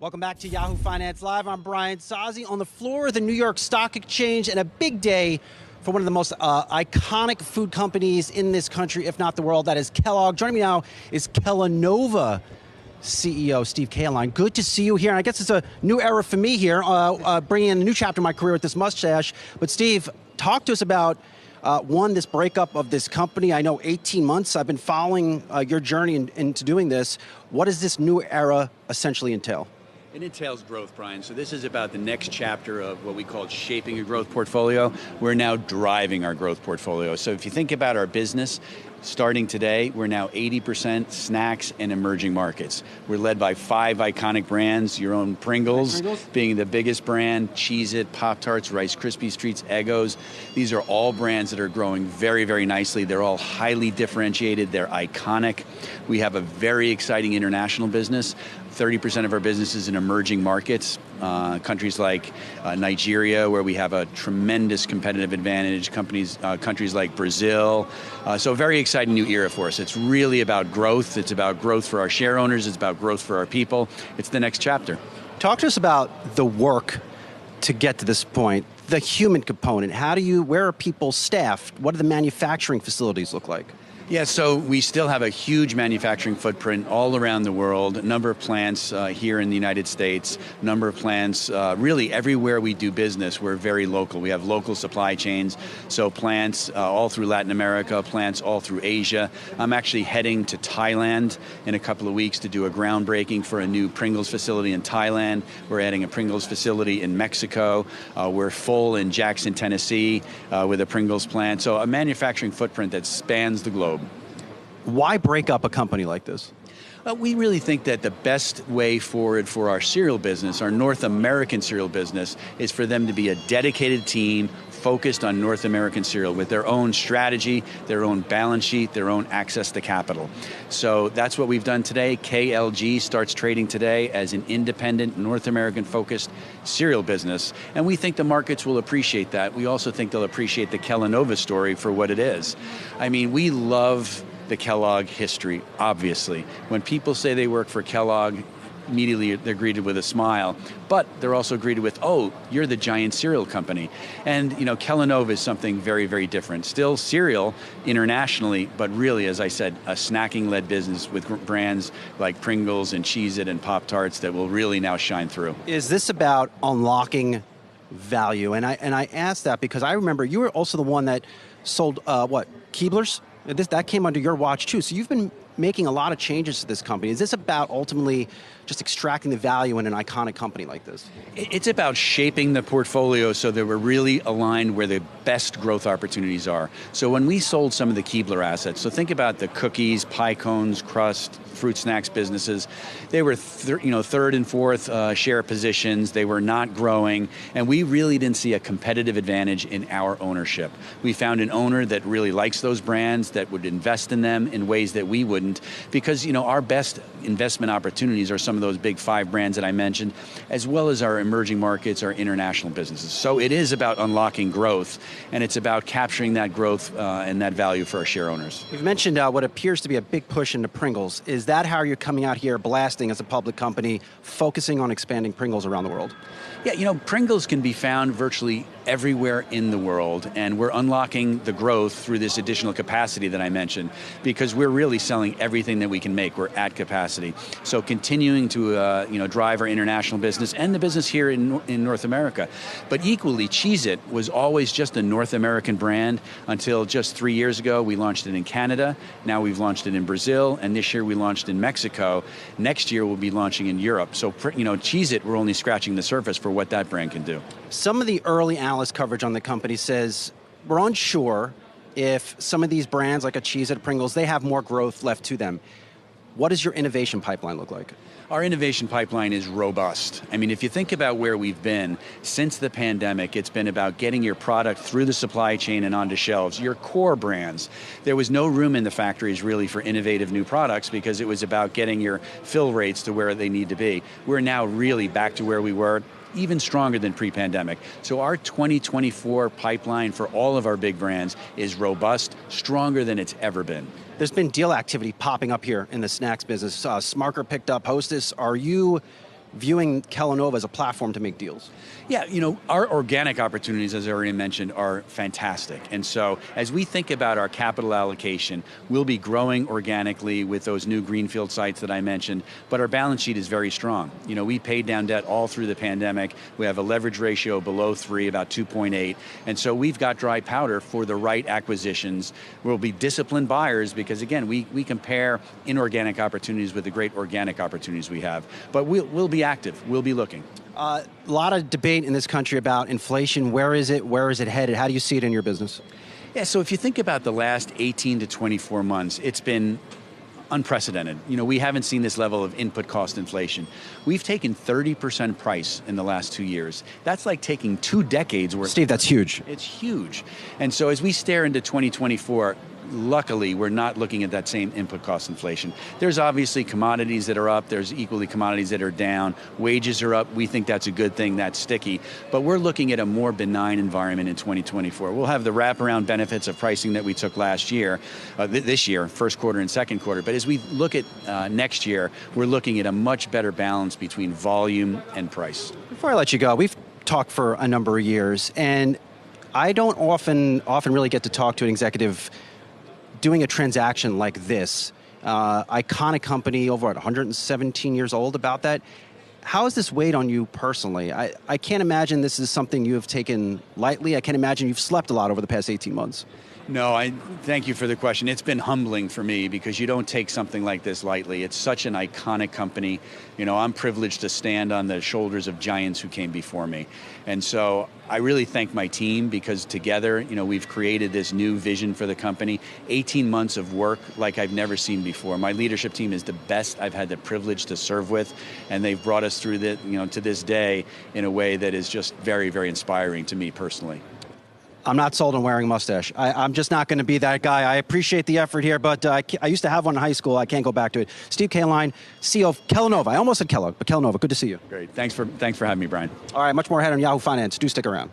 Welcome back to Yahoo Finance Live. I'm Brian Sozzi on the floor of the New York Stock Exchange, and a big day for one of the most iconic food companies in this country, if not the world. That is Kellogg. Joining me now is Kellanova CEO Steve Cahillane. Good to see you here. And I guess it's a new era for me here, bringing in a new chapter in my career with this mustache. But Steve, talk to us about this breakup of this company. I know 18 months. I've been following your journey into doing this. What does this new era essentially entail? It entails growth, Brian. So this is about the next chapter of what we call shaping a growth portfolio. We're now driving our growth portfolio. So if you think about our business, starting today, we're now 80% snacks and emerging markets. We're led by 5 iconic brands, your own Pringles being the biggest brand, Cheez-It, Pop-Tarts, Rice Krispies Treats, Eggos. These are all brands that are growing very, very nicely. They're all highly differentiated. They're iconic. We have a very exciting international business. 30% of our business is in emerging markets, countries like Nigeria, where we have a tremendous competitive advantage, countries like Brazil. So a very exciting new era for us. It's really about growth. It's about growth for our share owners. It's about growth for our people. It's the next chapter. Talk to us about the work to get to this point, the human component. Where are people staffed? What do the manufacturing facilities look like? Yeah, so we still have a huge manufacturing footprint all around the world, a number of plants here in the United States, a number of plants really everywhere we do business. We're very local. We have local supply chains, so plants all through Latin America, plants all through Asia. I'm actually heading to Thailand in a couple of weeks to do a groundbreaking for a new Pringles facility in Thailand. We're adding a Pringles facility in Mexico. We're full in Jackson, Tennessee with a Pringles plant. So a manufacturing footprint that spans the globe. Why break up a company like this? We really think that the best way forward for our cereal business, our North American cereal business, is for them to be a dedicated team focused on North American cereal with their own strategy, their own balance sheet, their own access to capital. So that's what we've done today. KLG starts trading today as an independent, North American-focused cereal business, and we think the markets will appreciate that. We also think they'll appreciate the Kellanova story for what it is. I mean, we love the Kellogg history, obviously. When people say they work for Kellogg, immediately they're greeted with a smile, but they're also greeted with, oh, you're the giant cereal company. And Kellanova is something very, very different. Still cereal internationally, but really, as I said, a snacking-led business with brands like Pringles and Cheez-It and Pop-Tarts that will really now shine through. Is this about unlocking value? And I asked that because I remember you were also the one that sold, Keebler's? That came under your watch too. So you've been making a lot of changes to this company. Is this about ultimately just extracting the value in an iconic company like this? It's about shaping the portfolio so that we're really aligned where the best growth opportunities are. So when we sold some of the Keebler assets, so think about the cookies, pie cones, crust, fruit snacks businesses. They were third and fourth share positions. They were not growing, and we really didn't see a competitive advantage in our ownership. We found an owner that really likes those brands, that would invest in them in ways that we wouldn't, because our best investment opportunities are some of those big 5 brands that I mentioned, as well as our emerging markets, our international businesses. So it is about unlocking growth, and it's about capturing that growth and that value for our share owners. You've mentioned what appears to be a big push into Pringles. Is that how you're coming out here blasting as a public company, focusing on expanding Pringles around the world? Yeah, Pringles can be found virtually everywhere in the world, and we're unlocking the growth through this additional capacity that I mentioned, because we're really selling everything that we can make. We're at capacity. So continuing to drive our international business and the business here in North America. But equally, Cheez-It was always just a North American brand until just 3 years ago. We launched it in Canada. Now we've launched it in Brazil, and this year we launched in Mexico. Next year we'll be launching in Europe. So Cheez-It, we're only scratching the surface for what that brand can do. Some of the early analyst coverage on the company says we're unsure if some of these brands like a Cheez-It, Pringles, they have more growth left to them. What does your innovation pipeline look like? Our innovation pipeline is robust. I mean, if you think about where we've been since the pandemic, it's been about getting your product through the supply chain and onto shelves, your core brands. There was no room in the factories really for innovative new products because it was about getting your fill rates to where they need to be. We're now really back to where we were, even stronger than pre-pandemic. So our 2024 pipeline for all of our big brands is robust, stronger than it's ever been. There's been deal activity popping up here in the snacks business. Smarker picked up Hostess. Are you viewing Kellanova as a platform to make deals? Yeah, our organic opportunities, as I already mentioned, are fantastic. And so as we think about our capital allocation, we'll be growing organically with those new greenfield sites that I mentioned, but our balance sheet is very strong. We paid down debt all through the pandemic. We have a leverage ratio below 3, about 2.8. And so we've got dry powder for the right acquisitions. We'll be disciplined buyers because, again, we compare inorganic opportunities with the great organic opportunities we have. But we'll be active. We'll be looking. A lot of debate in this country about inflation. Where is it? Where is it headed? How do you see it in your business? Yeah, so if you think about the last 18 to 24 months, it's been unprecedented. We haven't seen this level of input cost inflation. We've taken 30% price in the last 2 years. That's like taking 2 decades worth. Steve, that's huge. It's huge. And so as we stare into 2024, luckily, we're not looking at that same input cost inflation. There's obviously commodities that are up. There's equally commodities that are down. Wages are up. We think that's a good thing. That's sticky. But we're looking at a more benign environment in 2024. We'll have the wraparound benefits of pricing that we took last year, this year, first quarter and second quarter. But as we look at next year, we're looking at a much better balance between volume and price. Before I let you go, we've talked for a number of years, and I don't often really get to talk to an executive doing a transaction like this, iconic company, over 117 years old, about that. How has this weighed on you personally? I can't imagine this is something you have taken lightly. I can't imagine you've slept a lot over the past 18 months. No, I thank you for the question. It's been humbling for me because you don't take something like this lightly. It's such an iconic company. I'm privileged to stand on the shoulders of giants who came before me. And so I really thank my team because together, we've created this new vision for the company. 18 months of work like I've never seen before. My leadership team is the best I've had the privilege to serve with, and they've brought us through to this day in a way that is just very, very inspiring to me personally. I'm not sold on wearing a mustache. I'm just not going to be that guy. I appreciate the effort here, but I used to have one in high school. I can't go back to it. Steve Kellanova, CEO of Kellanova. I almost said Kellogg, but Kellanova. Good to see you. Great. Thanks for having me, Brian. All right, much more ahead on Yahoo Finance. Do stick around.